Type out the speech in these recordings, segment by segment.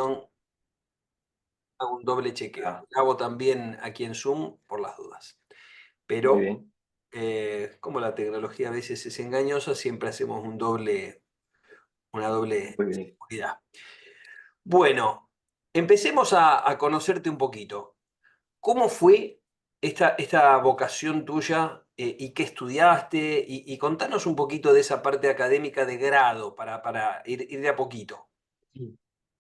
hago un doble chequeo. Ah, Hago también aquí en Zoom por las dudas. muy Pero bien, como la tecnología a veces es engañosa, siempre hacemos una doble muy bien. seguridad. Bueno, empecemos a conocerte un poquito. ¿Cómo fue esta vocación tuya y qué estudiaste? Y contanos un poquito de esa parte académica de grado para ir de a poquito. Mm.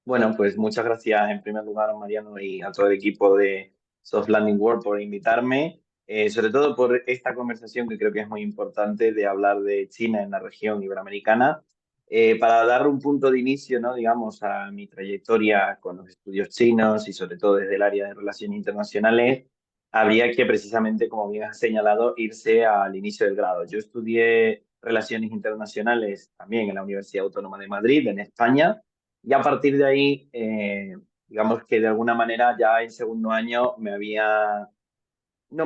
Bueno, pues muchas gracias en primer lugar, Mariano, y a todo el equipo de Soft Landing World por invitarme, sobre todo por esta conversación que creo que es muy importante de hablar de China en la región iberoamericana, para dar un punto de inicio, ¿no? Digamos, a mi trayectoria con los estudios chinos y sobre todo desde el área de relaciones internacionales, habría que precisamente, como bien has señalado, irse al inicio del grado. Yo estudié relaciones internacionales también en la Universidad Autónoma de Madrid, en España, y a partir de ahí, digamos que de alguna manera ya en segundo año no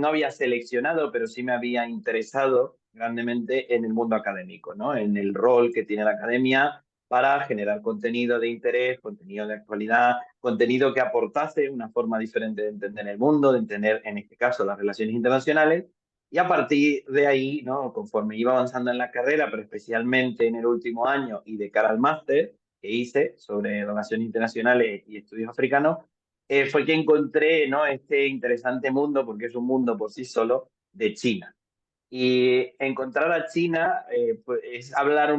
había seleccionado, pero sí me había interesado grandemente en el mundo académico, ¿no? En el rol que tiene la academia para generar contenido de interés, contenido de actualidad, contenido que aportase una forma diferente de entender el mundo, de entender, en este caso, las relaciones internacionales. Y a partir de ahí, ¿no? Conforme iba avanzando en la carrera, pero especialmente en el último año y de cara al máster que hice sobre relaciones internacionales y estudios africanos, fue que encontré, ¿no? Este interesante mundo, porque es un mundo por sí solo, de China. Y encontrar a China pues es hablar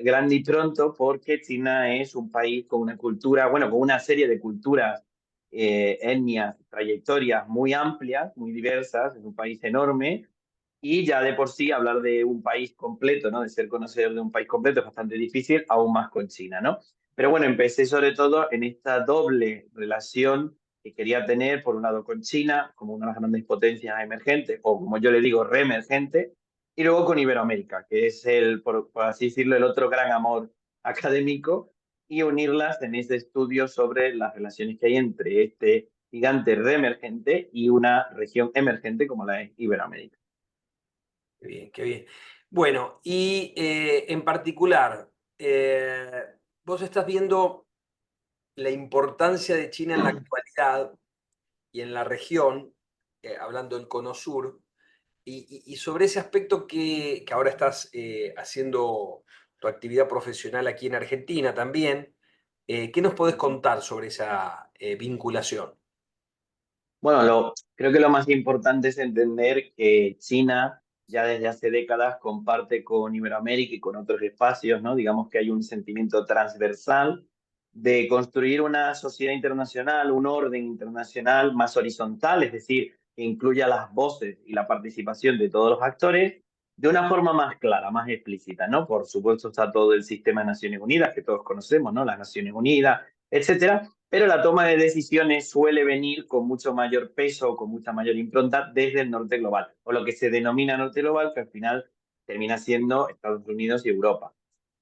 grande y pronto, porque China es un país con una cultura, bueno, con una serie de culturas, etnias, trayectorias muy amplias, muy diversas, es un país enorme, y ya de por sí hablar de un país completo, ¿no? De ser conocedor de un país completo es bastante difícil, aún más con China, ¿no? Pero bueno, empecé sobre todo en esta doble relación que quería tener, por un lado con China, como una de las grandes potencias emergentes, o como yo le digo, reemergente, y luego con Iberoamérica, que es por así decirlo, el otro gran amor académico, y unirlas en este estudio sobre las relaciones que hay entre este gigante reemergente y una región emergente como la es Iberoamérica. Qué bien, qué bien. Bueno, y en particular, vos estás viendo la importancia de China en la actualidad y en la región, hablando del Cono Sur, y sobre ese aspecto que ahora estás haciendo tu actividad profesional aquí en Argentina también, ¿qué nos podés contar sobre esa vinculación? Bueno, creo que lo más importante es entender que China ya desde hace décadas comparte con Iberoamérica y con otros espacios, ¿no? Digamos que hay un sentimiento transversal de construir una sociedad internacional, un orden internacional más horizontal, es decir, que incluya las voces y la participación de todos los actores de una forma más clara, más explícita, ¿no? Por supuesto está todo el sistema de Naciones Unidas, que todos conocemos, ¿no? Las Naciones Unidas, etcétera, pero la toma de decisiones suele venir con mucho mayor peso, con mucha mayor impronta desde el norte global, o lo que se denomina norte global, que al final termina siendo Estados Unidos y Europa.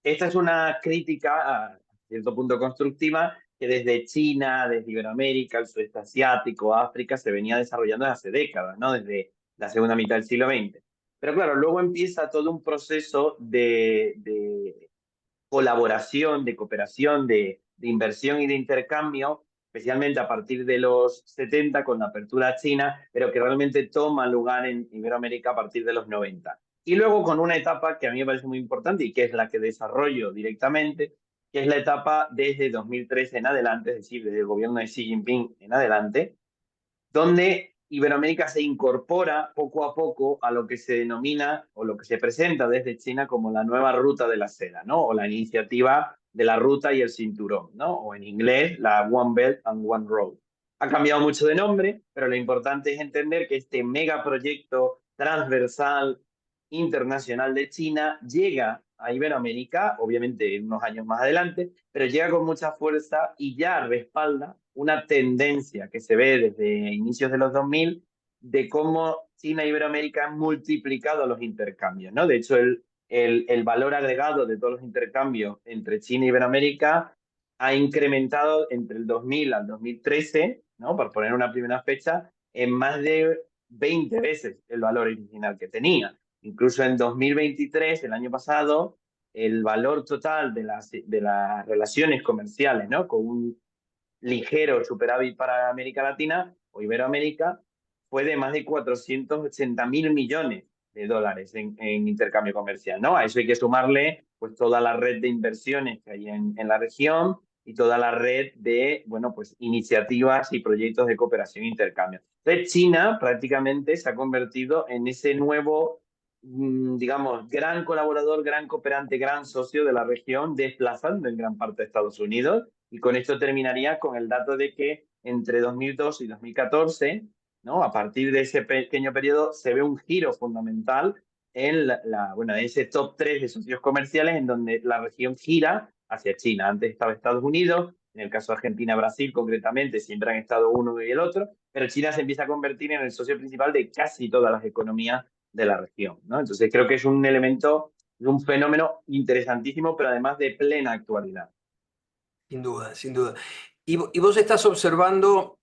Esta es una crítica a cierto punto constructiva que desde China, desde Iberoamérica, el sudeste asiático, África, se venía desarrollando desde hace décadas, ¿no? Desde la segunda mitad del siglo XX. Pero claro, luego empieza todo un proceso de colaboración, de cooperación, de inversión y de intercambio, especialmente a partir de los 70 con la apertura china, pero que realmente toma lugar en Iberoamérica a partir de los 90. Y luego con una etapa que a mí me parece muy importante y que es la que desarrollo directamente, que es la etapa desde 2013 en adelante, es decir, desde el gobierno de Xi Jinping en adelante, donde Iberoamérica se incorpora poco a poco a lo que se denomina o lo que se presenta desde China como la nueva ruta de la seda, ¿no? O la iniciativa de la ruta y el cinturón, ¿no? O en inglés, la One Belt and One Road. Ha cambiado mucho de nombre, pero lo importante es entender que este megaproyecto transversal internacional de China llega a Iberoamérica, obviamente en unos años más adelante, pero llega con mucha fuerza y ya respalda una tendencia que se ve desde inicios de los 2000 de cómo China e Iberoamérica han multiplicado los intercambios, ¿no? De hecho, el valor agregado de todos los intercambios entre China e Iberoamérica ha incrementado entre el 2000 al 2013, ¿no? Por poner una primera fecha, en más de 20 veces el valor original que tenía. Incluso en 2023, el año pasado, el valor total de las relaciones comerciales, ¿no? Con un ligero superávit para América Latina o Iberoamérica, fue de más de 480.000 millones de dólares en intercambio comercial, ¿no? A eso hay que sumarle pues toda la red de inversiones que hay en la región y toda la red de, bueno, pues iniciativas y proyectos de cooperación e intercambio. Entonces, China prácticamente se ha convertido en ese nuevo, digamos, gran colaborador, gran cooperante, gran socio de la región, desplazando en gran parte a Estados Unidos. Y con esto terminaría con el dato de que entre 2002 y 2014, ¿no? A partir de ese pequeño periodo, se ve un giro fundamental en bueno, ese top 3 de socios comerciales en donde la región gira hacia China. Antes estaba Estados Unidos, en el caso de Argentina, Brasil concretamente, siempre han estado uno y el otro, pero China se empieza a convertir en el socio principal de casi todas las economías de la región, ¿no? Entonces creo que es un elemento, un fenómeno interesantísimo, pero además de plena actualidad. Sin duda, sin duda. Y vos estás observando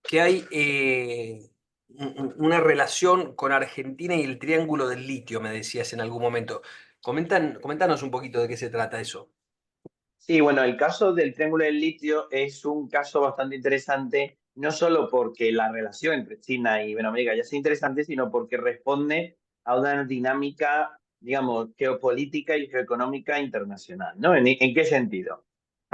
que hay una relación con Argentina y el Triángulo del Litio, me decías en algún momento. Coméntanos un poquito de qué se trata eso. Sí, bueno, el caso del Triángulo del Litio es un caso bastante interesante, no solo porque la relación entre China y Iberoamérica ya sea interesante, sino porque responde a una dinámica, digamos, geopolítica y geoeconómica internacional, ¿no? ¿En qué sentido?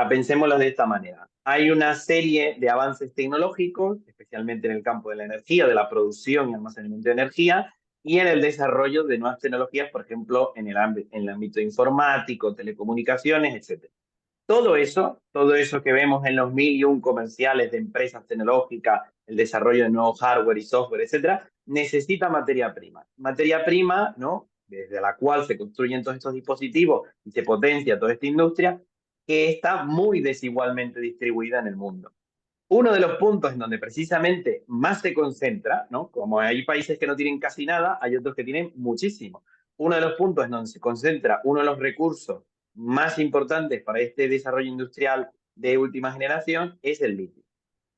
Pensémoslo de esta manera. Hay una serie de avances tecnológicos, especialmente en el campo de la energía, de la producción y almacenamiento de energía, y en el desarrollo de nuevas tecnologías, por ejemplo, en el ámbito informático, telecomunicaciones, etcétera. Todo eso que vemos en los mil y un comerciales de empresas tecnológicas, el desarrollo de nuevos hardware y software, etcétera, necesita materia prima. Materia prima, ¿no? Desde la cual se construyen todos estos dispositivos y se potencia toda esta industria, que está muy desigualmente distribuida en el mundo. Uno de los puntos en donde precisamente más se concentra, ¿no? Como hay países que no tienen casi nada, hay otros que tienen muchísimo. Uno de los puntos en donde se concentra uno de los recursos más importantes para este desarrollo industrial de última generación es el litio.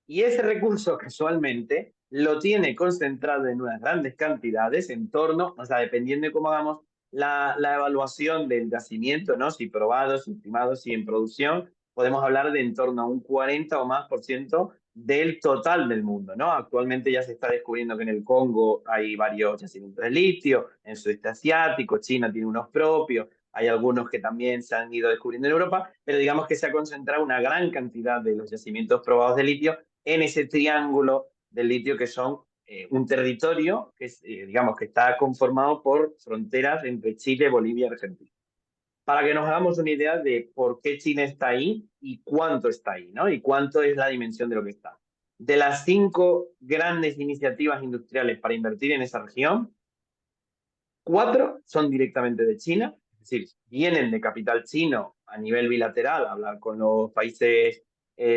Y ese recurso casualmente lo tiene concentrado en unas grandes cantidades en torno, o sea, dependiendo de cómo hagamos la evaluación del yacimiento, ¿no? Si probado, si estimado, si en producción, podemos hablar de en torno a un 40 o más por ciento del total del mundo, ¿no? Actualmente ya se está descubriendo que en el Congo hay varios yacimientos de litio, en el sudeste asiático, China tiene unos propios, hay algunos que también se han ido descubriendo en Europa, pero digamos que se ha concentrado una gran cantidad de los yacimientos probados de litio en ese triángulo del litio que son un territorio que es, digamos que está conformado por fronteras entre Chile, Bolivia y Argentina. Para que nos hagamos una idea de por qué China está ahí y cuánto está ahí, ¿no? Y cuánto es la dimensión de lo que está. De las 5 grandes iniciativas industriales para invertir en esa región, 4 son directamente de China, es decir, vienen de capital chino a nivel bilateral, a hablar con los países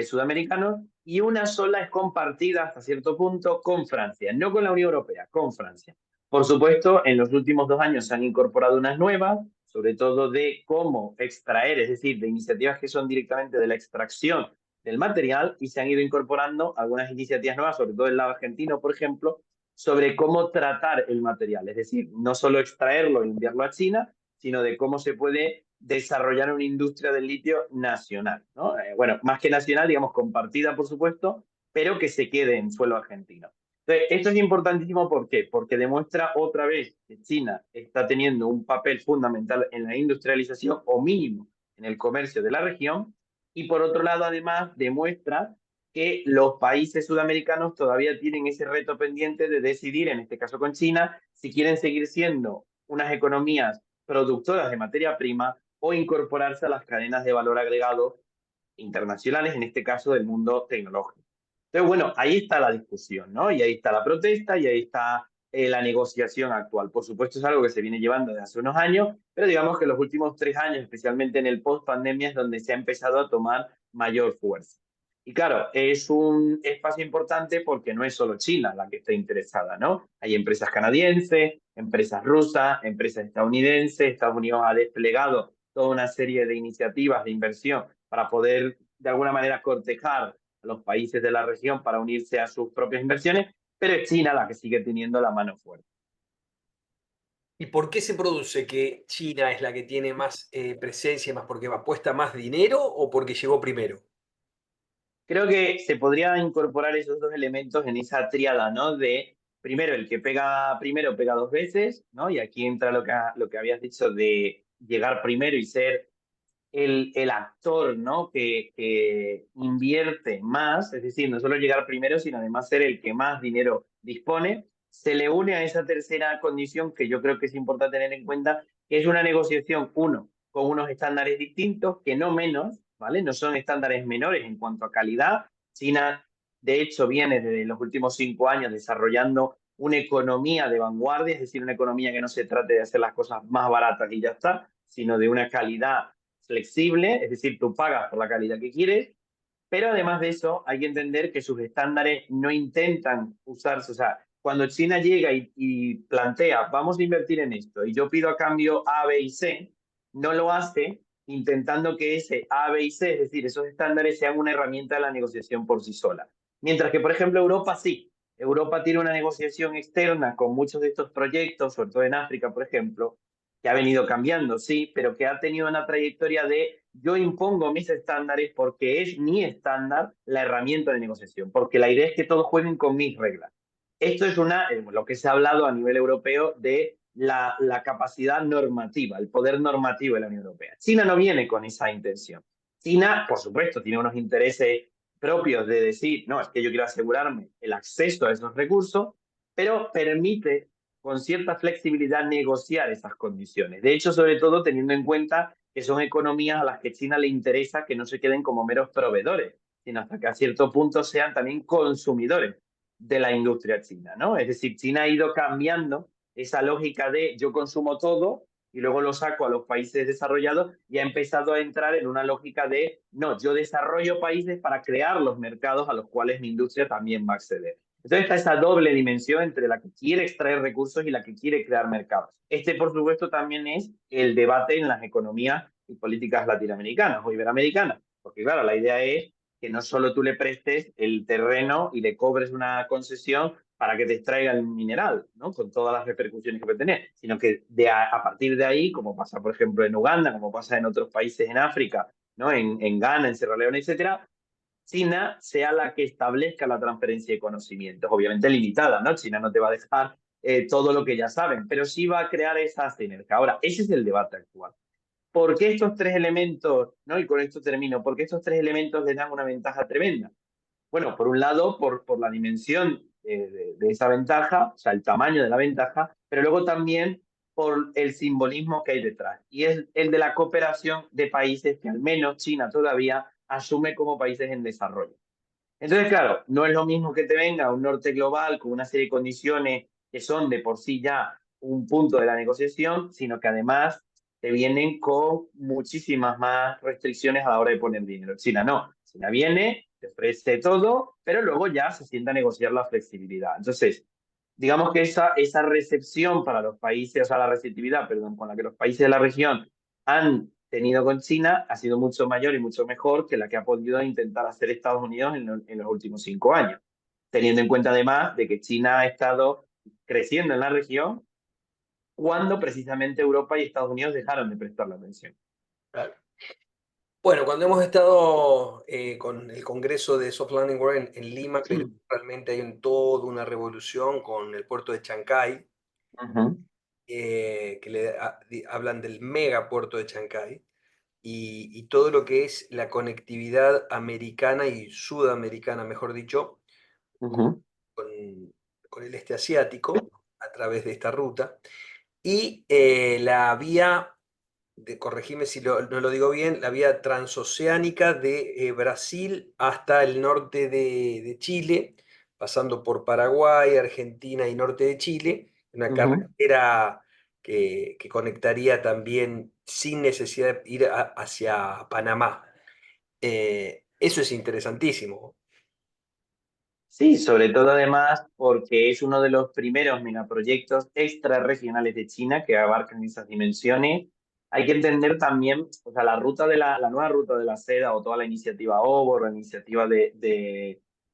sudamericanos, y una sola es compartida hasta cierto punto con Francia, no con la Unión Europea, con Francia. Por supuesto, en los últimos 2 años se han incorporado unas nuevas, sobre todo de cómo extraer, es decir, de iniciativas que son directamente de la extracción del material, y se han ido incorporando algunas iniciativas nuevas, sobre todo el lado argentino, por ejemplo, sobre cómo tratar el material, es decir, no solo extraerlo y enviarlo a China, sino de cómo se puede desarrollar una industria del litio nacional, ¿no? Bueno, más que nacional, digamos, compartida, por supuesto, pero que se quede en suelo argentino. Entonces, esto es importantísimo, ¿por qué? Porque demuestra otra vez que China está teniendo un papel fundamental en la industrialización, o mínimo en el comercio de la región, y por otro lado, además, demuestra que los países sudamericanos todavía tienen ese reto pendiente de decidir, en este caso con China, si quieren seguir siendo unas economías productoras de materia prima o incorporarse a las cadenas de valor agregado internacionales, en este caso del mundo tecnológico. Entonces, bueno, ahí está la discusión, ¿no? Y ahí está la protesta y ahí está la negociación actual. Por supuesto, es algo que se viene llevando desde hace unos años, pero digamos que los últimos 3 años, especialmente en el post-pandemia, es donde se ha empezado a tomar mayor fuerza. Y claro, es un espacio importante porque no es solo China la que está interesada, ¿no? Hay empresas canadienses, empresas rusas, empresas estadounidenses. Estados Unidos ha desplegado toda una serie de iniciativas de inversión para poder, de alguna manera, cortejar a los países de la región para unirse a sus propias inversiones, pero es China la que sigue teniendo la mano fuerte. ¿Y por qué se produce que China es la que tiene más presencia, más porque apuesta más dinero o porque llegó primero? Creo que se podría incorporar esos dos elementos en esa tríada, ¿no? De primero, el que pega primero pega dos veces, ¿no? Y aquí entra lo que habías dicho de llegar primero y ser el actor, ¿no? Que invierte más, es decir, no solo llegar primero, sino además ser el que más dinero dispone. Se le une a esa tercera condición que yo creo que es importante tener en cuenta, que es una negociación, uno, con unos estándares distintos, que no menos, ¿vale? No son estándares menores en cuanto a calidad. China, de hecho, viene desde los últimos 5 años desarrollando una economía de vanguardia, es decir, una economía que no se trate de hacer las cosas más baratas y ya está, sino de una calidad flexible, es decir, tú pagas por la calidad que quieres, pero además de eso hay que entender que sus estándares no intentan usarse, o sea, cuando China llega y plantea, vamos a invertir en esto, y yo pido a cambio A, B y C, no lo hace intentando que ese A, B y C, es decir, esos estándares sean una herramienta de la negociación por sí sola. Mientras que, por ejemplo, Europa sí. Europa tiene una negociación externa con muchos de estos proyectos, sobre todo en África, por ejemplo, que ha venido cambiando, sí, pero que ha tenido una trayectoria de yo impongo mis estándares porque es mi estándar la herramienta de negociación, porque la idea es que todos jueguen con mis reglas. Esto es lo que se ha hablado a nivel europeo de la capacidad normativa, el poder normativo de la Unión Europea. China no viene con esa intención. China, por supuesto, tiene unos intereses propios de decir, no, es que yo quiero asegurarme el acceso a esos recursos, pero permite con cierta flexibilidad negociar esas condiciones. De hecho, sobre todo teniendo en cuenta que son economías a las que China le interesa que no se queden como meros proveedores, sino hasta que a cierto punto sean también consumidores de la industria china, ¿no? Es decir, China ha ido cambiando esa lógica de yo consumo todo y luego lo saco a los países desarrollados y ha empezado a entrar en una lógica de no, yo desarrollo países para crear los mercados a los cuales mi industria también va a acceder. Entonces está esa doble dimensión entre la que quiere extraer recursos y la que quiere crear mercados. Este, por supuesto, también es el debate en las economías y políticas latinoamericanas o iberoamericanas, porque claro, la idea es que no solo tú le prestes el terreno y le cobres una concesión para que te extraiga el mineral, ¿no? Con todas las repercusiones que puede tener, sino que a partir de ahí, como pasa, por ejemplo, en Uganda, como pasa en otros países en África, ¿no? En Ghana, en Sierra Leona, etcétera, China sea la que establezca la transferencia de conocimientos, obviamente limitada, ¿no? China no te va a dejar todo lo que ya saben, pero sí va a crear esa sinergia. Ahora, ese es el debate actual. ¿Por qué estos tres elementos, ¿no? Y con esto termino, ¿por qué estos tres elementos les dan una ventaja tremenda? Bueno, por un lado, por la dimensión de esa ventaja, o sea, el tamaño de la ventaja, pero luego también por el simbolismo que hay detrás. Y es el de la cooperación de países que al menos China todavía asume como países en desarrollo. Entonces, claro, no es lo mismo que te venga un norte global con una serie de condiciones que son de por sí ya un punto de la negociación, sino que además te vienen con muchísimas más restricciones a la hora de poner dinero. China no. China viene, te ofrece todo, pero luego ya se sienta a negociar la flexibilidad. Entonces, digamos que esa recepción para los países, o sea, la receptividad, perdón, con la que los países de la región han tenido con China ha sido mucho mayor y mucho mejor que la que ha podido intentar hacer Estados Unidos en los últimos 5 años, teniendo en cuenta además de que China ha estado creciendo en la región cuando precisamente Europa y Estados Unidos dejaron de prestar la atención. Claro. Bueno, cuando hemos estado con el Congreso de Soft Landing World en Lima, Perú, realmente hay toda una revolución con el puerto de Chancay, Ujú, que hablan del megapuerto de Chancay, y todo lo que es la conectividad americana y sudamericana, mejor dicho, ujú, con, con el este asiático a través de esta ruta. Y la vía, corregime si no lo digo bien, la vía transoceánica de Brasil hasta el norte de Chile, pasando por Paraguay, Argentina y norte de Chile, una ujú. carretera que conectaría también sin necesidad de ir hacia Panamá. Eso es interesantísimo. Sí, sobre todo además porque es uno de los primeros megaproyectos extrarregionales de China que abarcan esas dimensiones. Hay que entender también, o sea, la nueva ruta de la seda o toda la iniciativa OBOR, la iniciativa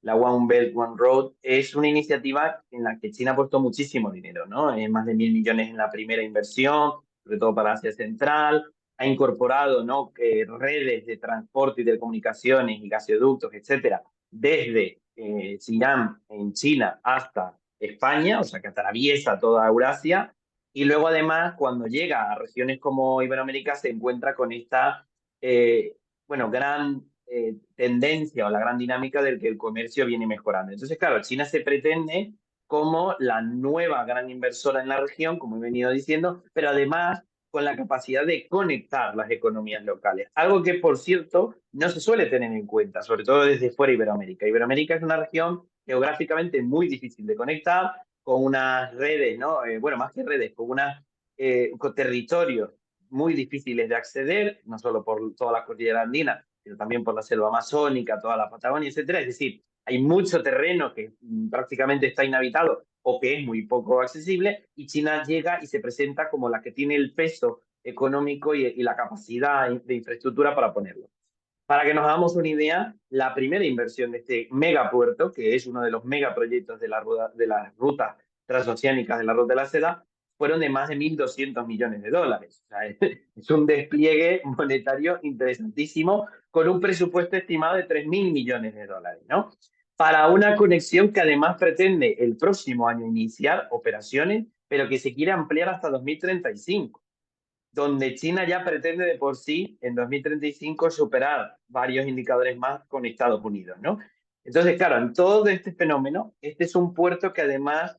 la One Belt, One Road, es una iniciativa en la que China ha puesto muchísimo dinero, ¿no? Más de 1.000 millones en la primera inversión, sobre todo para Asia Central, ha incorporado, ¿no? Redes de transporte y de comunicaciones y gasoductos, etcétera, desde Xi'an en China hasta España, o sea que atraviesa toda Eurasia, y luego además cuando llega a regiones como Iberoamérica se encuentra con esta, bueno, gran tendencia o la gran dinámica del que el comercio viene mejorando. Entonces, claro, China se pretende como la nueva gran inversora en la región, como he venido diciendo, pero además con la capacidad de conectar las economías locales. Algo que, por cierto, no se suele tener en cuenta, sobre todo desde fuera de Iberoamérica. Iberoamérica es una región geográficamente muy difícil de conectar, con unas redes, ¿no? Bueno, más que redes, con territorios muy difíciles de acceder, no solo por toda la cordillera andina, sino también por la selva amazónica, toda la Patagonia, etcétera. Es decir, hay mucho terreno que prácticamente está inhabitado o que es muy poco accesible, y China llega y se presenta como la que tiene el peso económico y la capacidad de infraestructura para ponerlo. Para que nos hagamos una idea, la primera inversión de este megapuerto, que es uno de los megaproyectos de las rutas transoceánicas de la Ruta de la Seda, fueron de más de 1.200 millones de dólares. O sea, es un despliegue monetario interesantísimo con un presupuesto estimado de 3.000 millones de dólares, ¿no? Para una conexión que además pretende el próximo año iniciar operaciones, pero que se quiere ampliar hasta 2035, donde China ya pretende de por sí en 2035 superar varios indicadores más con Estados Unidos, ¿no? Entonces, claro, en todo este fenómeno, este es un puerto que además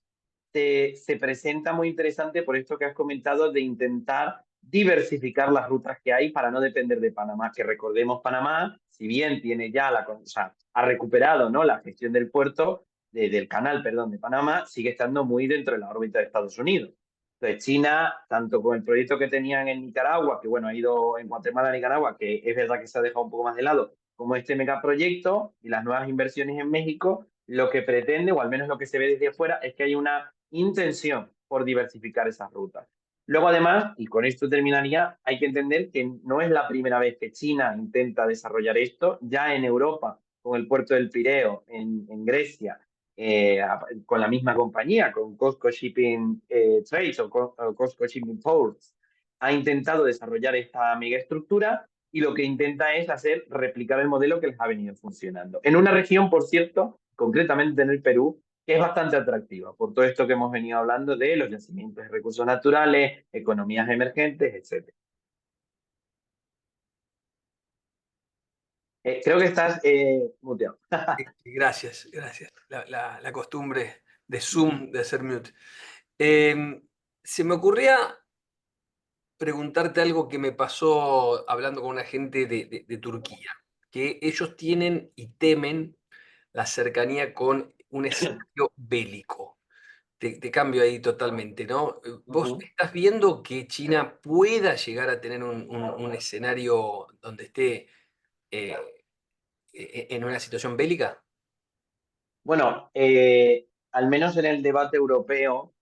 se presenta muy interesante por esto que has comentado de intentar diversificar las rutas que hay para no depender de Panamá, que recordemos Panamá, si bien tiene ya o sea, ha recuperado, ¿no?, la gestión del puerto, del canal, perdón, de Panamá, sigue estando muy dentro de la órbita de Estados Unidos. Entonces, China, tanto con el proyecto que tenían en Nicaragua, que bueno, ha ido en Guatemala a Nicaragua, que es verdad que se ha dejado un poco más de lado, como este megaproyecto y las nuevas inversiones en México, lo que pretende, o al menos lo que se ve desde afuera, es que hay una intención por diversificar esas rutas. Luego, además, y con esto terminaría, hay que entender que no es la primera vez que China intenta desarrollar esto. Ya en Europa, con el puerto del Pireo, en Grecia, eh, con la misma compañía, con COSCO Shipping Trades o COSCO Shipping Ports, ha intentado desarrollar esta megaestructura y lo que intenta es replicar el modelo que les ha venido funcionando. En una región, por cierto, concretamente en el Perú, que es bastante atractiva por todo esto que hemos venido hablando de los yacimientos de recursos naturales, economías emergentes, etc. Creo que estás muteado. Gracias, gracias. La costumbre de Zoom de hacer mute. Se me ocurría preguntarte algo que me pasó hablando con una gente de Turquía, que ellos tienen y temen la cercanía con un escenario bélico. Te cambio ahí totalmente, ¿no? Uh ¿Vos -huh. estás viendo que China pueda llegar a tener un escenario donde esté eh, en una situación bélica? Bueno, al menos en el debate europeo,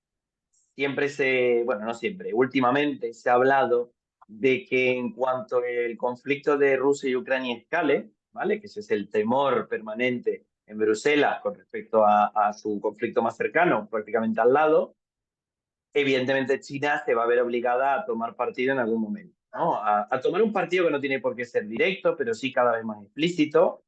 siempre bueno, no siempre, últimamente se ha hablado de que en cuanto el conflicto de Rusia y Ucrania escale, ¿vale? Que ese es el temor permanente en Bruselas con respecto a su conflicto más cercano, prácticamente al lado, evidentemente China se va a ver obligada a tomar partido en algún momento, ¿no? A tomar un partido que no tiene por qué ser directo, pero sí cada vez más explícito,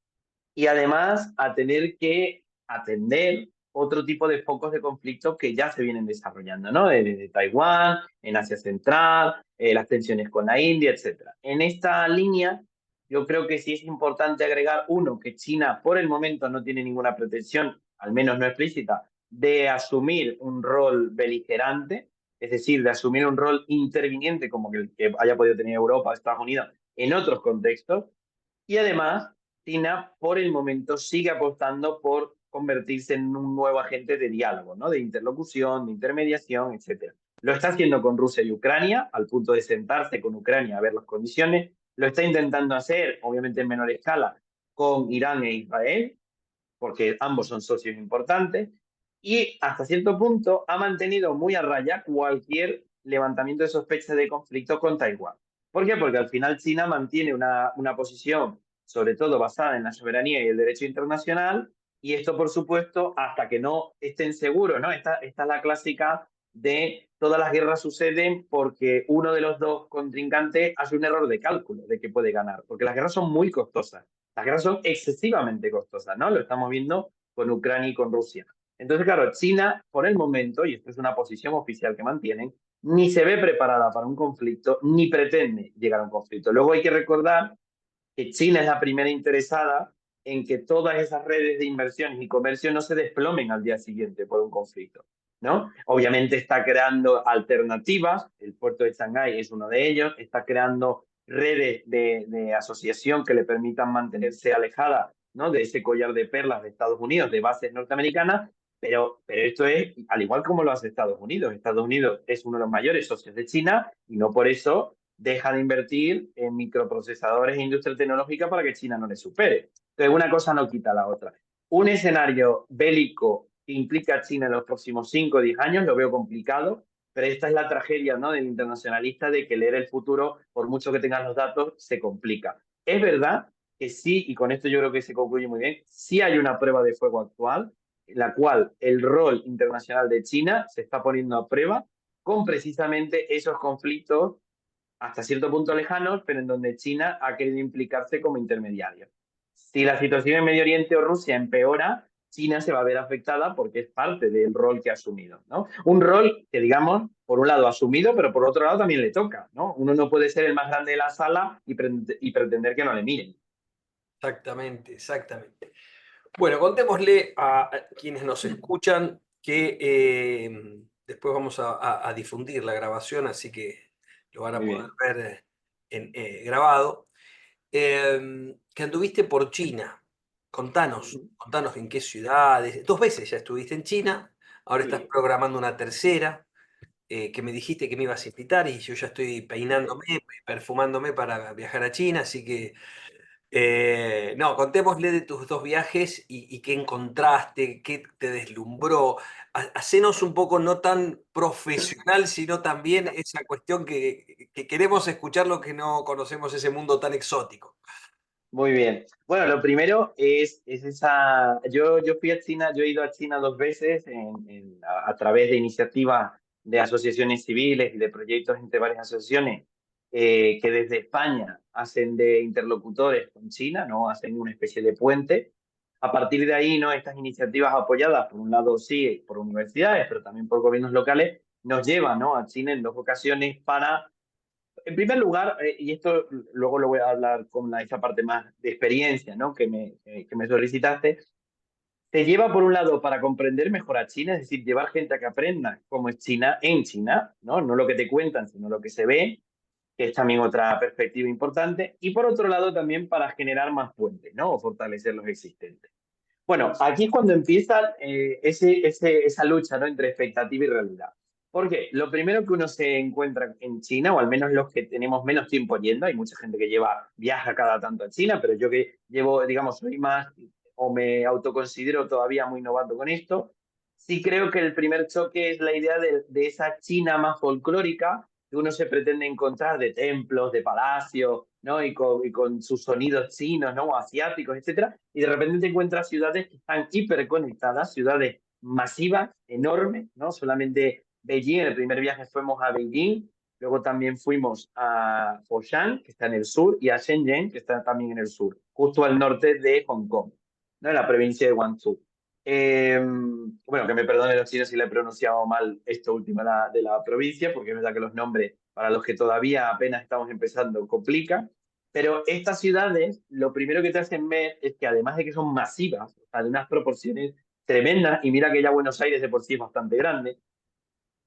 y además a tener que atender otro tipo de focos de conflicto que ya se vienen desarrollando, ¿no? Desde Taiwán, en Asia Central, las tensiones con la India, etcétera. En esta línea, yo creo que sí es importante agregar, uno, que China por el momento no tiene ninguna pretensión, al menos no explícita, de asumir un rol beligerante, es decir, de asumir un rol interviniente como el que haya podido tener Europa, Estados Unidos, en otros contextos, y además China por el momento sigue apostando por convertirse en un nuevo agente de diálogo, ¿no? De interlocución, de intermediación, etc. Lo está haciendo con Rusia y Ucrania, al punto de sentarse con Ucrania a ver las condiciones. Lo está intentando hacer, obviamente en menor escala, con Irán e Israel, porque ambos son socios importantes. Y hasta cierto punto ha mantenido muy a raya cualquier levantamiento de sospecha de conflicto con Taiwán. ¿Por qué? Porque al final China mantiene una posición, sobre todo basada en la soberanía y el derecho internacional, Y esto, por supuesto, hasta que no estén seguros, ¿no? Esta es la clásica de todas las guerras suceden porque uno de los dos contrincantes hace un error de cálculo de que puede ganar, porque las guerras son muy costosas, las guerras son excesivamente costosas, ¿no? Lo estamos viendo con Ucrania y con Rusia. Entonces, claro, China, por el momento, y esto es una posición oficial que mantienen, ni se ve preparada para un conflicto, ni pretende llegar a un conflicto. Luego hay que recordar que China es la primera interesada en que todas esas redes de inversiones y comercio no se desplomen al día siguiente por un conflicto, ¿no? Obviamente está creando alternativas, el puerto de Shanghái es uno de ellos, está creando redes de asociación que le permitan mantenerse alejada, ¿no? De ese collar de perlas de Estados Unidos, de bases norteamericanas, pero esto es al igual como lo hace Estados Unidos. Estados Unidos es uno de los mayores socios de China y no por eso deja de invertir en microprocesadores e industria tecnológica para que China no le supere. Entonces, una cosa no quita la otra. Un escenario bélico que implica a China en los próximos 5 o 10 años lo veo complicado, pero esta es la tragedia, ¿no?, del internacionalista, de que leer el futuro, por mucho que tengas los datos, se complica. Es verdad que sí, y con esto yo creo que se concluye muy bien, sí hay una prueba de fuego actual, en la cual el rol internacional de China se está poniendo a prueba con precisamente esos conflictos hasta cierto punto lejanos, pero en donde China ha querido implicarse como intermediario. Si la situación en Medio Oriente o Rusia empeora, China se va a ver afectada porque es parte del rol que ha asumido, ¿no? Un rol que, digamos, por un lado asumido, pero por otro lado también le toca, ¿no? Uno no puede ser el más grande de la sala y pretender que no le miren. Exactamente, exactamente. Bueno, contémosle a quienes nos escuchan que después vamos a difundir la grabación, así que lo van a Muy poder bien. ver grabado. Que anduviste por China. Contanos en qué ciudades. 2 veces ya estuviste en China, ahora estás Sí, programando una tercera, que me dijiste que me ibas a invitar y yo ya estoy peinándome, perfumándome para viajar a China, así que no, contémosle de tus 2 viajes y qué encontraste, qué te deslumbró. Hacenos un poco no tan profesional, sino también esa cuestión que queremos escuchar lo que no conocemos ese mundo tan exótico. muy bien. Bueno, lo primero es esa. Yo fui a China, yo he ido a China 2 veces a través de iniciativas de asociaciones civiles y de proyectos entre varias asociaciones que desde España hacen de interlocutores con China, ¿no? Hacen una especie de puente. A partir de ahí, ¿no? Estas iniciativas apoyadas, por un lado, sí, por universidades, pero también por gobiernos locales, nos llevan, ¿no?, a China en 2 ocasiones para, en primer lugar, y esto luego lo voy a hablar con esa parte más de experiencia, ¿no?, que me solicitaste, te lleva por un lado para comprender mejor a China, es decir, llevar gente a que aprenda cómo es China en China, ¿no? No lo que te cuentan, sino lo que se ve, que es también otra perspectiva importante, y por otro lado también para generar más puentes, ¿no?, o fortalecer los existentes. Bueno, aquí es cuando empieza esa lucha, ¿no?, entre expectativa y realidad. Porque lo primero que uno se encuentra en China, o al menos los que tenemos menos tiempo yendo, hay mucha gente que viaja cada tanto a China, pero yo que llevo, digamos, soy más, o me autoconsidero todavía muy novato con esto, sí creo que el primer choque es la idea de esa China más folclórica que uno se pretende encontrar, de templos, de palacios, ¿no?, y con sus sonidos chinos, ¿no?, o asiáticos, etcétera, y de repente te encuentras ciudades que están hiperconectadas, ciudades masivas, enormes, ¿no? Solamente Beijing, en el primer viaje fuimos a Beijing, luego también fuimos a Foshan, que está en el sur, y a Shenzhen, que está también en el sur, justo al norte de Hong Kong, ¿no?, en la provincia de Guangzhou. Bueno, que me perdonen los chinos si le he pronunciado mal esto último de la provincia, porque es verdad que los nombres, para los que todavía apenas estamos empezando, complican. Pero estas ciudades, lo primero que te hacen ver es que además de que son masivas, o sea, de unas proporciones tremendas, y mira que ya Buenos Aires de por sí es bastante grande,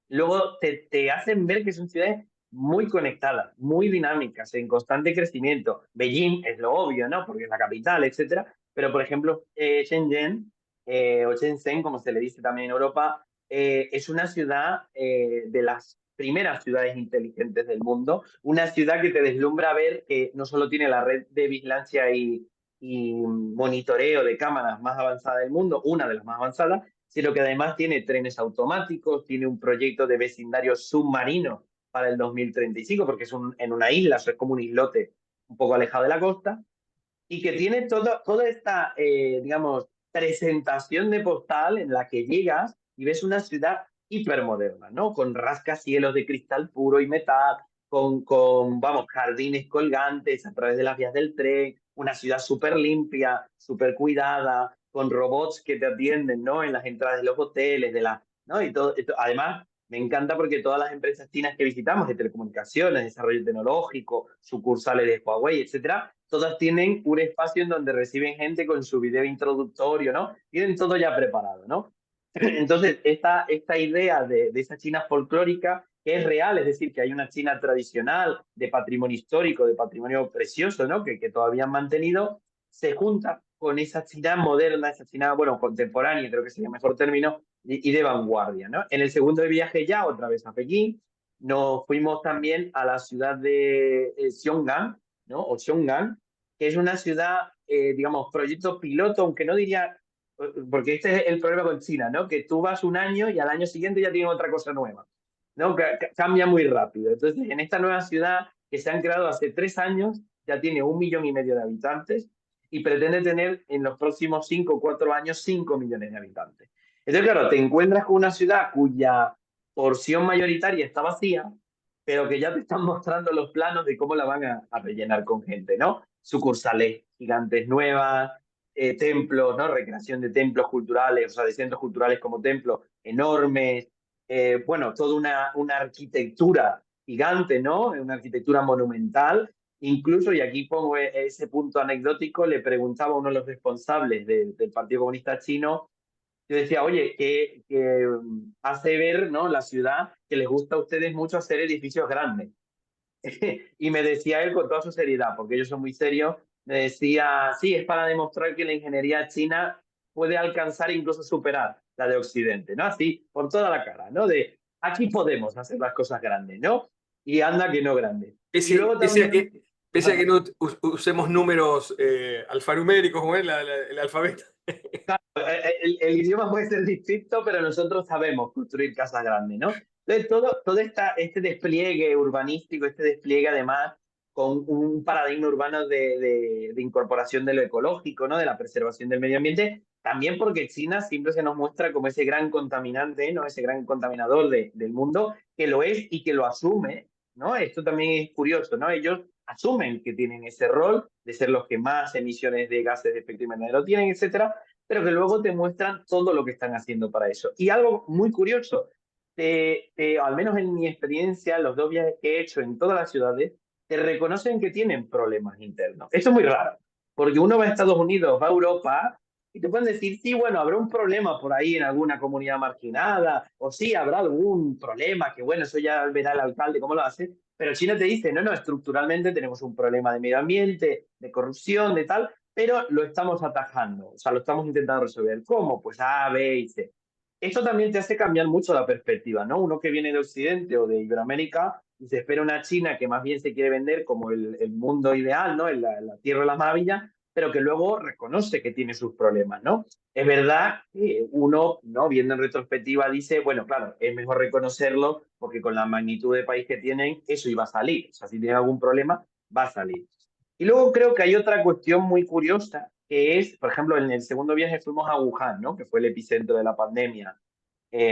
luego te hacen ver que son ciudades muy conectadas, muy dinámicas, en constante crecimiento. Beijing es lo obvio, ¿no?, porque es la capital, etcétera. Pero, por ejemplo, Shenzhen, o Shenzhen, como se le dice también en Europa, es una ciudad de las primeras ciudades inteligentes del mundo, una ciudad que te deslumbra ver que no solo tiene la red de vigilancia y monitoreo de cámaras más avanzada del mundo, una de las más avanzadas, sino que además tiene trenes automáticos, tiene un proyecto de vecindario submarino para el 2035, porque es en una isla, o sea, es como un islote un poco alejado de la costa, y que tiene toda esta, digamos, presentación de postal en la que llegas y ves una ciudad hipermoderna, ¿no? Con rascacielos de cristal puro y metal, vamos, jardines colgantes a través de las vías del tren, una ciudad súper limpia, súper cuidada, con robots que te atienden, ¿no? En las entradas de los hoteles, ¿no? Y todo, esto. Además, me encanta porque todas las empresas chinas que visitamos, de telecomunicaciones, desarrollo tecnológico, sucursales de Huawei, etcétera, todas tienen un espacio en donde reciben gente con su video introductorio, ¿no? Tienen todo ya preparado, ¿no? Entonces, esta idea de esa China folclórica, que es real, es decir, que hay una China tradicional de patrimonio histórico, de patrimonio precioso, ¿no? Que todavía han mantenido, se junta con esa China moderna, esa China, bueno, contemporánea, creo que sería el mejor término, y de vanguardia, ¿no? En el segundo viaje ya, otra vez a Pekín, nos fuimos también a la ciudad de Xiong'an, ¿no? O Xiong'an, que es una ciudad, digamos, proyecto piloto, aunque no diría, porque este es el problema con China, ¿no? Que tú vas un año y al año siguiente ya tienen otra cosa nueva, ¿no? Cambia muy rápido. Entonces, en esta nueva ciudad que se han creado hace 3 años, ya tiene 1,5 millones de habitantes y pretende tener en los próximos 5 o 4 años 5 millones de habitantes. Entonces, claro, te encuentras con una ciudad cuya porción mayoritaria está vacía, pero que ya te están mostrando los planos de cómo la van a rellenar con gente, ¿no? Sucursales gigantes nuevas, templos, ¿no? Recreación de templos culturales, o sea, de centros culturales como templos enormes, bueno, toda una arquitectura gigante, ¿no? Una arquitectura monumental. Incluso, y aquí pongo ese punto anecdótico, le preguntaba a uno de los responsables del Partido Comunista Chino, yo decía, oye, que hace ver, ¿no? La ciudad que les gusta a ustedes mucho hacer edificios grandes. Y me decía él con toda su seriedad, porque ellos son muy serios, me decía, sí, es para demostrar que la ingeniería china puede alcanzar e incluso superar la de Occidente, ¿no? Así, por toda la cara, ¿no? De aquí podemos hacer las cosas grandes, ¿no? Y anda que no grandes. Y Pese, luego pese a también, que, pese a que no usemos números alfanuméricos como es el alfabeto. el idioma puede ser distinto, pero nosotros sabemos construir casas grandes, ¿no? Entonces, todo este despliegue urbanístico, este despliegue además con un paradigma urbano de incorporación de lo ecológico, ¿no? De la preservación del medio ambiente, también porque China siempre se nos muestra como ese gran contaminante, ¿no? Ese gran contaminador del mundo, que lo es y que lo asume, ¿no? Esto también es curioso, ¿no? Ellos asumen que tienen ese rol de ser los que más emisiones de gases de efecto invernadero tienen, etcétera, pero que luego te muestran todo lo que están haciendo para eso. Y algo muy curioso, al menos en mi experiencia, los 2 viajes que he hecho en todas las ciudades, te reconocen que tienen problemas internos. Esto es muy raro, porque uno va a Estados Unidos, va a Europa, y te pueden decir, sí, bueno, habrá un problema por ahí en alguna comunidad marginada, o sí, habrá algún problema, que bueno, eso ya verá el alcalde cómo lo hace, pero China te dice, no, no, estructuralmente tenemos un problema de medio ambiente, de corrupción, de tal, pero lo estamos atajando, o sea, lo estamos intentando resolver. ¿Cómo? Pues A, B y C. Esto también te hace cambiar mucho la perspectiva, ¿no? Uno que viene de Occidente o de Iberoamérica y se espera una China que más bien se quiere vender como el mundo ideal, ¿no? La tierra de las maravillas, pero que luego reconoce que tiene sus problemas, ¿no? Es verdad que uno, ¿no? Viendo en retrospectiva, dice, bueno, claro, es mejor reconocerlo porque con la magnitud de país que tienen, eso iba a salir. O sea, si tienen algún problema, va a salir. Y luego creo que hay otra cuestión muy curiosa, que es, por ejemplo, en el segundo viaje fuimos a Wuhan, ¿no? Que fue el epicentro de la pandemia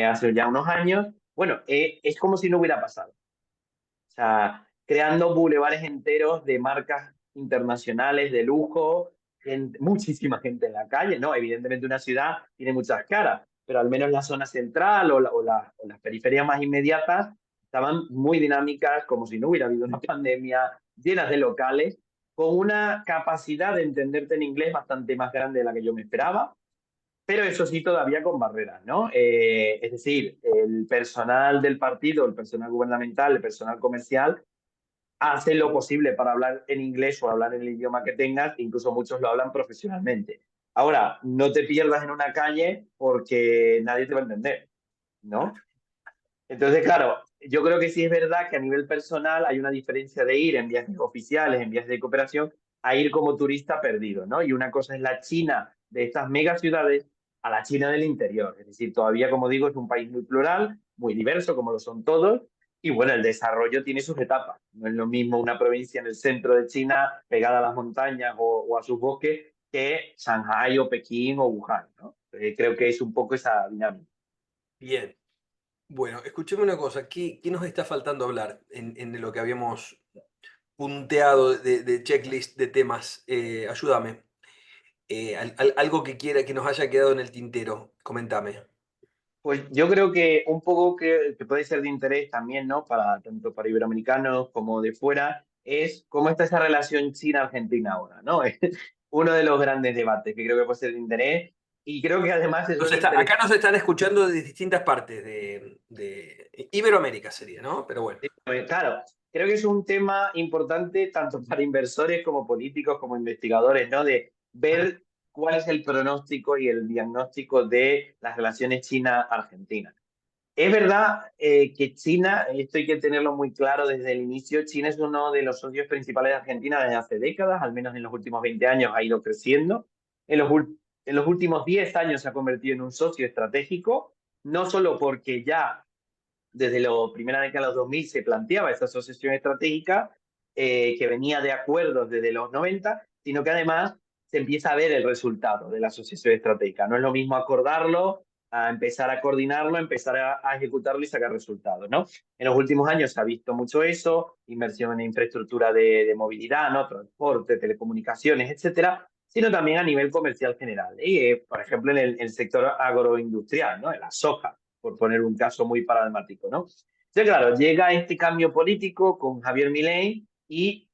hace ya unos años. Bueno, es como si no hubiera pasado. O sea, creando bulevares enteros de marcas internacionales de lujo, muchísima gente en la calle, ¿no? Evidentemente una ciudad tiene muchas caras, pero al menos la zona central o las periferias más inmediatas estaban muy dinámicas, como si no hubiera habido una pandemia, llenas de locales, con una capacidad de entenderte en inglés bastante más grande de la que yo me esperaba, pero eso sí todavía con barreras, ¿no? Es decir, el personal del partido, el personal gubernamental, el personal comercial, hace lo posible para hablar en inglés o hablar en el idioma que tengas, incluso muchos lo hablan profesionalmente. Ahora, no te pierdas en una calle porque nadie te va a entender, ¿no? Entonces, claro, yo creo que sí es verdad que a nivel personal hay una diferencia de ir en viajes oficiales, en viajes de cooperación, a ir como turista perdido, ¿no? Y una cosa es la China de estas megaciudades a la China del interior. Es decir, todavía, como digo, es un país muy plural, muy diverso, como lo son todos, y bueno, el desarrollo tiene sus etapas. No es lo mismo una provincia en el centro de China, pegada a las montañas o a sus bosques, que Shanghái o Pekín o Wuhan, ¿no? Creo que es un poco esa dinámica. Bien. Bueno, escucheme una cosa. ¿Qué nos está faltando hablar en lo que habíamos punteado de checklist de temas? Ayúdame. Algo que quiera que nos haya quedado en el tintero. Coméntame. Pues yo creo que un poco que puede ser de interés también, ¿no? Para, tanto para iberoamericanos como de fuera, es cómo está esa relación China-Argentina ahora, ¿no? Es uno de los grandes debates que creo que puede ser de interés y creo que además son Acá nos interesantes. están escuchando de distintas partes de Iberoamérica sería, ¿no? Pero bueno. Claro, creo que es un tema importante tanto para inversores como políticos, como investigadores, ¿no? De ver cuál es el pronóstico y el diagnóstico de las relaciones China-Argentina. Es verdad que China, esto hay que tenerlo muy claro desde el inicio, China es uno de los socios principales de Argentina desde hace décadas, al menos en los últimos 20 años ha ido creciendo. En los últimos 10 años se ha convertido en un socio estratégico, no solo porque ya desde la primera década de los 2000 se planteaba esa asociación estratégica que venía de acuerdos desde los 90, sino que además se empieza a ver el resultado de la asociación estratégica. No es lo mismo acordarlo, a empezar a coordinarlo, a empezar a ejecutarlo y sacar resultados, ¿no? En los últimos años se ha visto mucho eso, inversión en infraestructura de movilidad, ¿no? Transporte, telecomunicaciones, etcétera, sino también a nivel comercial general. Y, por ejemplo, en el sector agroindustrial, ¿no? En la soja, por poner un caso muy paradigmático, ¿no? Entonces, claro, llega este cambio político con Javier Milei y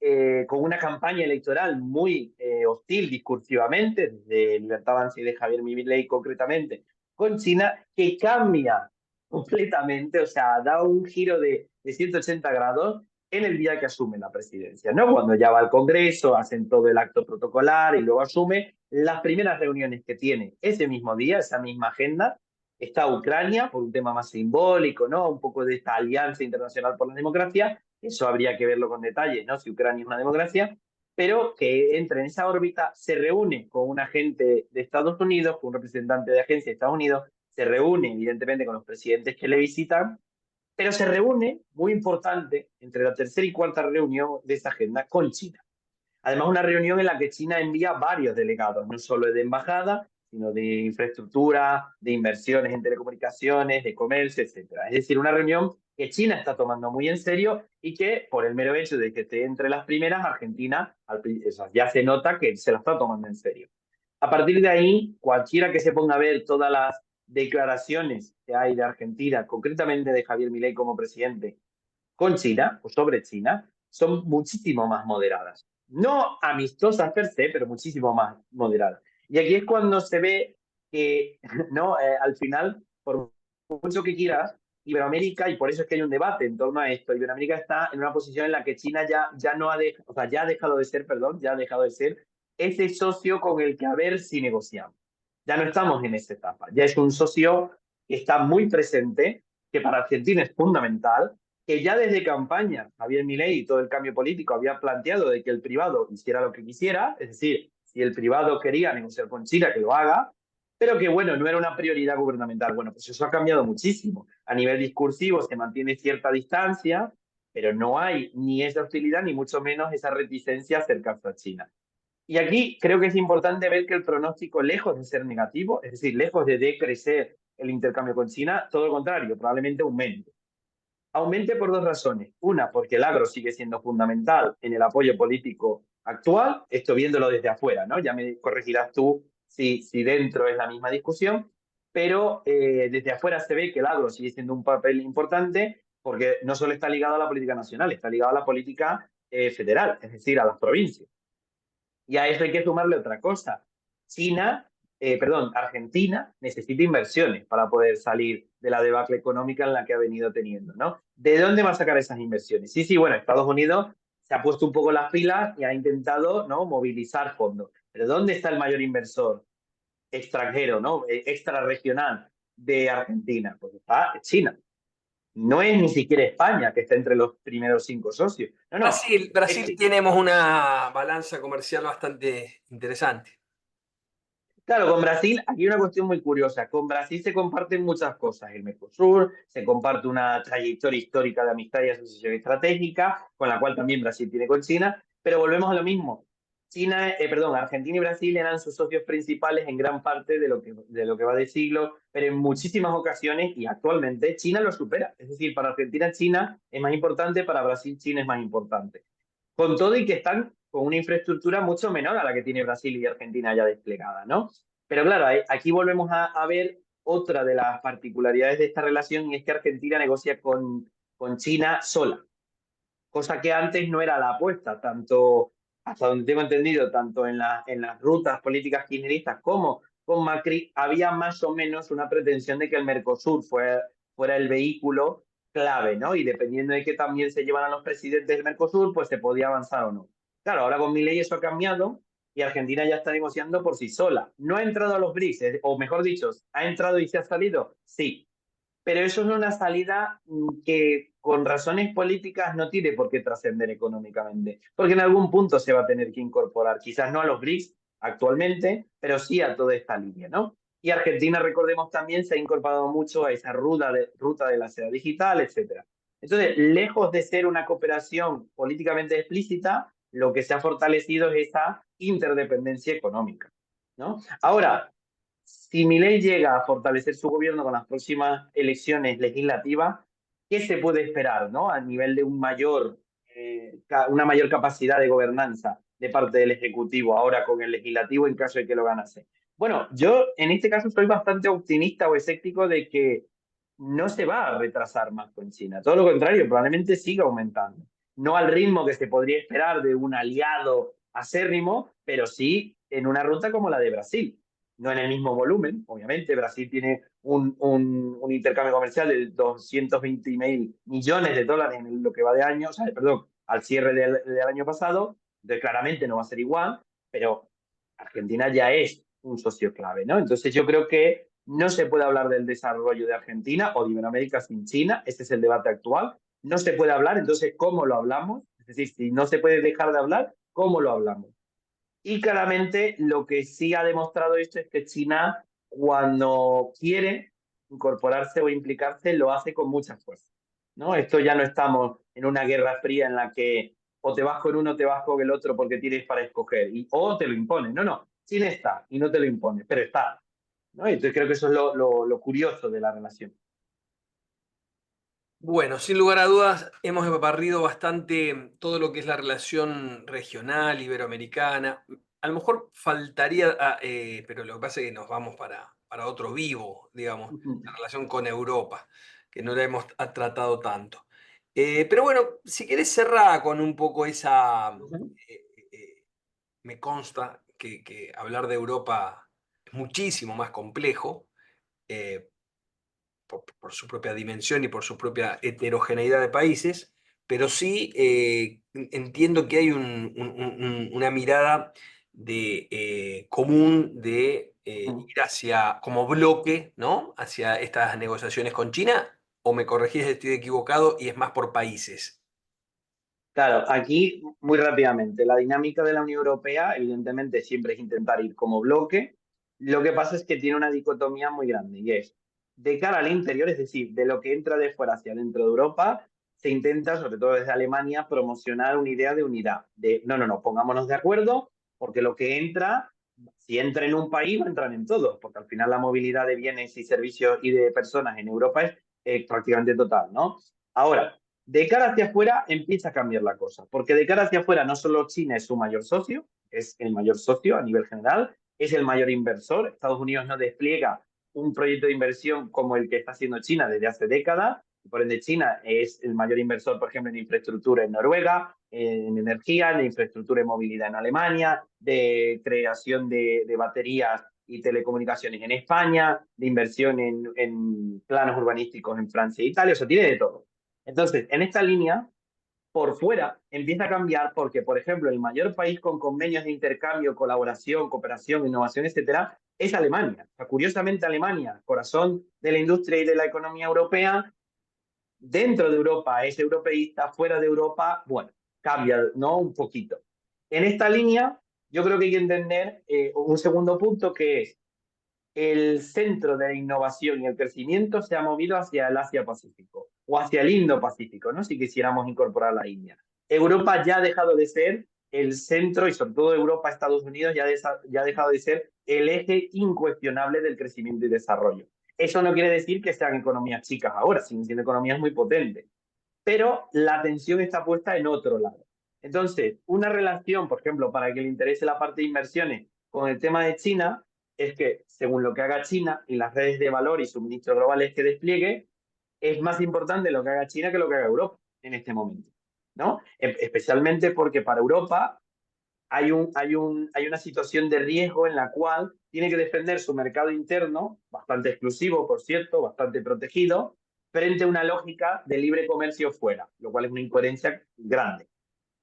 con una campaña electoral muy hostil discursivamente, de Libertad Avanza y de Javier Milei concretamente, con China, que cambia completamente, o sea, da un giro de 180 grados en el día que asume la presidencia, ¿no? Cuando ya va al Congreso, hacen todo el acto protocolar y luego asume las primeras reuniones que tiene ese mismo día, esa misma agenda, está Ucrania, por un tema más simbólico, ¿no? Un poco de esta alianza internacional por la democracia, eso habría que verlo con detalle, ¿no? Si Ucrania es una democracia, pero que entra en esa órbita, se reúne con un agente de Estados Unidos, con un representante de agencia de Estados Unidos, se reúne evidentemente con los presidentes que le visitan, pero se reúne, muy importante, entre la tercera y cuarta reunión de esta agenda con China. Además, una reunión en la que China envía varios delegados, no solo de embajada, sino de infraestructura, de inversiones en telecomunicaciones, de comercio, etcétera. Es decir, una reunión que China está tomando muy en serio y que, por el mero hecho de que esté entre las primeras, Argentina ya se nota que se la está tomando en serio. A partir de ahí, cualquiera que se ponga a ver todas las declaraciones que hay de Argentina, concretamente de Javier Milei como presidente, con China o sobre China son muchísimo más moderadas. No amistosas per se, pero muchísimo más moderadas. Y aquí es cuando se ve que, ¿no? Al final, por mucho que quieras, Iberoamérica, y por eso es que hay un debate en torno a esto, Iberoamérica está en una posición en la que China ya no ha dejado, o sea, ya ha dejado de ser, perdón, ya ha dejado de ser ese socio con el que a ver si negociamos. Ya no estamos en esa etapa, ya es un socio que está muy presente, que para Argentina es fundamental, que ya desde campaña Javier Milei y todo el cambio político había planteado de que el privado hiciera lo que quisiera, es decir, si el privado quería negociar con China, que lo haga, pero que bueno, no era una prioridad gubernamental. Bueno, pues eso ha cambiado muchísimo. A nivel discursivo se mantiene cierta distancia, pero no hay ni esa hostilidad ni mucho menos esa reticencia a acercarse a China. Y aquí creo que es importante ver que el pronóstico, lejos de ser negativo, es decir, lejos de decrecer el intercambio con China, todo lo contrario, probablemente aumente. Aumente por dos razones. Una, porque el agro sigue siendo fundamental en el apoyo político actual, esto viéndolo desde afuera, ¿no? Ya me corregirás tú si dentro es la misma discusión, pero desde afuera se ve que el agro sigue siendo un papel importante porque no solo está ligado a la política nacional, está ligado a la política federal, es decir, a las provincias. Y a eso hay que sumarle otra cosa. Argentina necesita inversiones para poder salir de la debacle económica en la que ha venido teniendo, ¿no? ¿De dónde va a sacar esas inversiones? Sí, bueno, Estados Unidos se ha puesto un poco las pilas y ha intentado, ¿no? Movilizar fondos. Pero ¿dónde está el mayor inversor extranjero, ¿no? Extrarregional de Argentina? Pues está China. No es ni siquiera España, que está entre los primeros 5 socios. No, no, es Brasil China. tenemos una balanza comercial bastante interesante. Claro, con Brasil, aquí hay una cuestión muy curiosa. Con Brasil se comparten muchas cosas. El Mercosur, se comparte una trayectoria histórica de amistad y asociación estratégica, con la cual también Brasil tiene con China, pero volvemos a lo mismo. Argentina y Brasil eran sus socios principales en gran parte de lo que va de siglo, pero en muchísimas ocasiones y actualmente China lo supera. Es decir, para Argentina China es más importante, para Brasil China es más importante. Con todo y que están con una infraestructura mucho menor a la que tiene Brasil y Argentina ya desplegada, ¿no? Pero claro, aquí volvemos a ver otra de las particularidades de esta relación y es que Argentina negocia con China sola, cosa que antes no era la apuesta, tanto, hasta donde tengo entendido, tanto en las rutas políticas kirchneristas como con Macri, había más o menos una pretensión de que el Mercosur fuera el vehículo clave, ¿no? Y dependiendo de que también se llevaran los presidentes del Mercosur, pues se podía avanzar o no. Claro, ahora con Milei eso ha cambiado y Argentina ya está negociando por sí sola. No ha entrado a los BRICS, o mejor dicho, ¿ha entrado y se ha salido? Sí, pero eso es una salida que con razones políticas no tiene por qué trascender económicamente, porque en algún punto se va a tener que incorporar, quizás no a los BRICS actualmente, pero sí a toda esta línea, ¿no? Y Argentina, recordemos también, se ha incorporado mucho a esa ruta de la seda digital, etcétera. Entonces, lejos de ser una cooperación políticamente explícita, lo que se ha fortalecido es esa interdependencia económica, ¿no? Ahora, si Milei llega a fortalecer su gobierno con las próximas elecciones legislativas, ¿qué se puede esperar, ¿no? A nivel de una mayor capacidad de gobernanza de parte del Ejecutivo, ahora con el Legislativo en caso de que lo ganase. Bueno, yo en este caso soy bastante optimista o escéptico de que no se va a retrasar más con China. Todo lo contrario, probablemente siga aumentando. No al ritmo que se podría esperar de un aliado acérrimo, pero sí en una ruta como la de Brasil, no en el mismo volumen, obviamente. Brasil tiene un intercambio comercial de 220 millones de dólares en lo que va de año, o sea, perdón, al cierre del año pasado, entonces claramente no va a ser igual, pero Argentina ya es un socio clave, ¿no? Entonces yo creo que no se puede hablar del desarrollo de Argentina o de Iberoamérica sin China, este es el debate actual, no se puede hablar, entonces ¿cómo lo hablamos? Es decir, si no se puede dejar de hablar, ¿cómo lo hablamos? Y claramente lo que sí ha demostrado esto es que China, cuando quiere incorporarse o implicarse, lo hace con mucha fuerza, ¿no? Esto ya no estamos en una guerra fría en la que o te vas con uno o te vas con el otro porque tienes para escoger, o te lo impone. No, no, China está y no te lo impone, pero está, ¿no? Entonces creo que eso es lo curioso de la relación. Bueno, sin lugar a dudas, hemos barrido bastante todo lo que es la relación regional, iberoamericana. A lo mejor faltaría, pero lo que pasa es que nos vamos para otro vivo, digamos, la relación con Europa, que no la hemos tratado tanto. Pero bueno, si querés cerrar con un poco esa... me consta que hablar de Europa es muchísimo más complejo. eh, por su propia dimensión y por su propia heterogeneidad de países, pero sí entiendo que hay una mirada común de ir hacia, como bloque, ¿no? Hacia estas negociaciones con China, o me corregís si estoy equivocado y es más por países. Claro, aquí muy rápidamente, la dinámica de la Unión Europea, evidentemente, siempre es intentar ir como bloque. Lo que pasa es que tiene una dicotomía muy grande y es de cara al interior, es decir, de lo que entra de fuera hacia dentro de Europa, se intenta, sobre todo desde Alemania, promocionar una idea de unidad, de no, no, no, pongámonos de acuerdo, porque lo que entra, si entra en un país, va a entrar en todos, porque al final la movilidad de bienes y servicios y de personas en Europa es prácticamente total, ¿no? Ahora, de cara hacia afuera empieza a cambiar la cosa, porque de cara hacia afuera no solo China es su mayor socio, es el mayor socio a nivel general, es el mayor inversor. Estados Unidos no despliega un proyecto de inversión como el que está haciendo China desde hace décadas. Por ende, China es el mayor inversor, por ejemplo, en infraestructura en Noruega, en energía, en infraestructura y movilidad en Alemania, de creación de baterías y telecomunicaciones en España, de inversión en planos urbanísticos en Francia e Italia, o sea, tiene de todo. Entonces, en esta línea, por fuera, empieza a cambiar porque, por ejemplo, el mayor país con convenios de intercambio, colaboración, cooperación, innovación, etcétera, es Alemania. O sea, curiosamente, Alemania, corazón de la industria y de la economía europea, dentro de Europa es europeísta, fuera de Europa, bueno, cambia, ¿no? Un poquito. En esta línea, yo creo que hay que entender un segundo punto que es el centro de la innovación y el crecimiento se ha movido hacia el Asia-Pacífico o hacia el Indo-Pacífico, ¿no? Si quisiéramos incorporar la India. Europa ya ha dejado de ser el centro y sobre todo Europa, Estados Unidos ya ha dejado de ser el eje incuestionable del crecimiento y desarrollo. Eso no quiere decir que sean economías chicas ahora, siguen siendo economías muy potentes, pero la atención está puesta en otro lado. Entonces, una relación, por ejemplo, para que le interese la parte de inversiones con el tema de China, es que según lo que haga China y las redes de valor y suministros globales que despliegue, es más importante lo que haga China que lo que haga Europa en este momento, ¿no? Especialmente porque para Europa hay una situación de riesgo en la cual tiene que defender su mercado interno, bastante exclusivo, por cierto, bastante protegido, frente a una lógica de libre comercio fuera, lo cual es una incoherencia grande.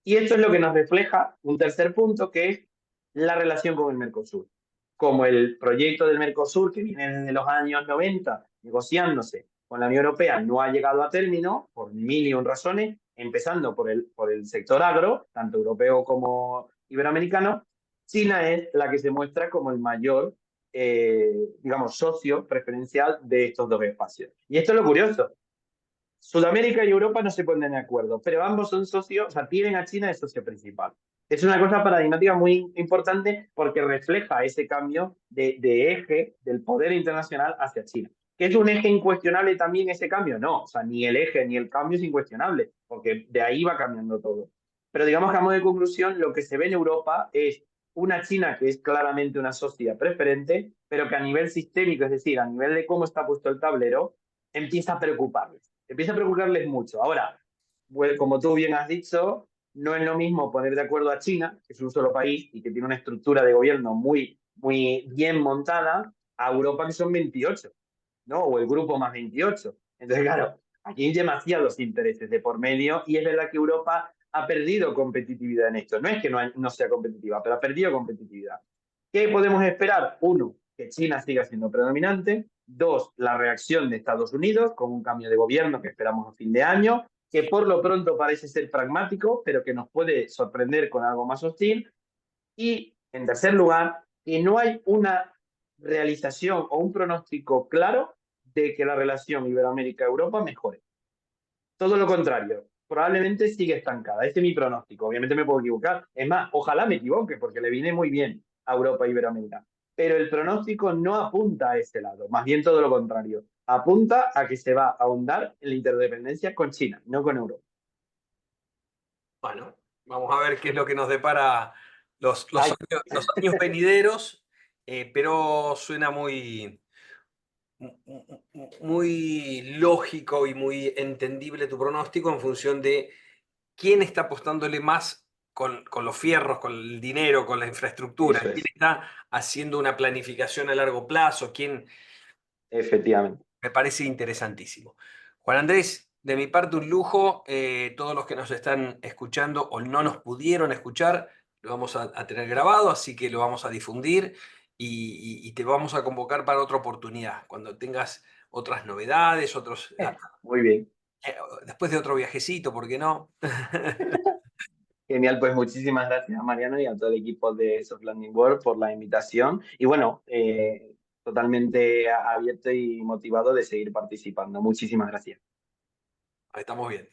Y esto es lo que nos refleja un tercer punto, que es la relación con el Mercosur. Como el proyecto del Mercosur, que viene desde los años 90 negociándose con la Unión Europea, no ha llegado a término por mil y un razones, empezando por el sector agro, tanto europeo como iberoamericano. China es la que se muestra como el mayor, digamos, socio preferencial de estos dos espacios. Y esto es lo curioso. Sudamérica y Europa no se ponen de acuerdo, pero ambos son socios, o sea, tienen a China de socio principal. Es una cosa paradigmática muy importante porque refleja ese cambio de eje del poder internacional hacia China. ¿Que es un eje incuestionable también ese cambio? No, o sea, ni el eje ni el cambio es incuestionable, porque de ahí va cambiando todo. Pero digamos que a modo de conclusión, lo que se ve en Europa es una China que es claramente una socia preferente, pero que a nivel sistémico, es decir, a nivel de cómo está puesto el tablero, empieza a preocuparles mucho. Ahora, pues, como tú bien has dicho, no es lo mismo poner de acuerdo a China, que es un solo país y que tiene una estructura de gobierno muy bien montada, a Europa, que son 28, ¿no? O el grupo más 28. Entonces, claro, aquí hay demasiados intereses de por medio y es verdad que Europa ha perdido competitividad en esto. No es que no sea competitiva, pero ha perdido competitividad. ¿Qué podemos esperar? Uno, que China siga siendo predominante. Dos, la reacción de Estados Unidos con un cambio de gobierno que esperamos a fin de año, que por lo pronto parece ser pragmático, pero que nos puede sorprender con algo más hostil. Y, en tercer lugar, que no hay una realización o un pronóstico claro de que la relación Iberoamérica-Europa mejore. Todo lo contrario, probablemente sigue estancada. Ese es mi pronóstico. Obviamente me puedo equivocar. Es más, ojalá me equivoque, porque le viene muy bien a Europa e Iberoamérica. Pero el pronóstico no apunta a ese lado, más bien todo lo contrario. Apunta a que se va a ahondar en la interdependencia con China, no con Europa. Bueno, vamos a ver qué es lo que nos depara Ay, los años venideros, pero suena muy lógico y muy entendible tu pronóstico en función de quién está apostándole más con los fierros, con el dinero, con la infraestructura, eso quién es, está haciendo una planificación a largo plazo, quién efectivamente. me parece interesantísimo. Juan Andrés, de mi parte un lujo, todos los que nos están escuchando o no nos pudieron escuchar, lo vamos a tener grabado, así que lo vamos a difundir y te vamos a convocar para otra oportunidad, cuando tengas otras novedades, Muy bien. eh, después de otro viajecito, ¿por qué no? Genial, pues muchísimas gracias a Mariano y a todo el equipo de Soft Landing World por la invitación. Y bueno, totalmente abierto y motivado de seguir participando. Muchísimas gracias. Estamos bien.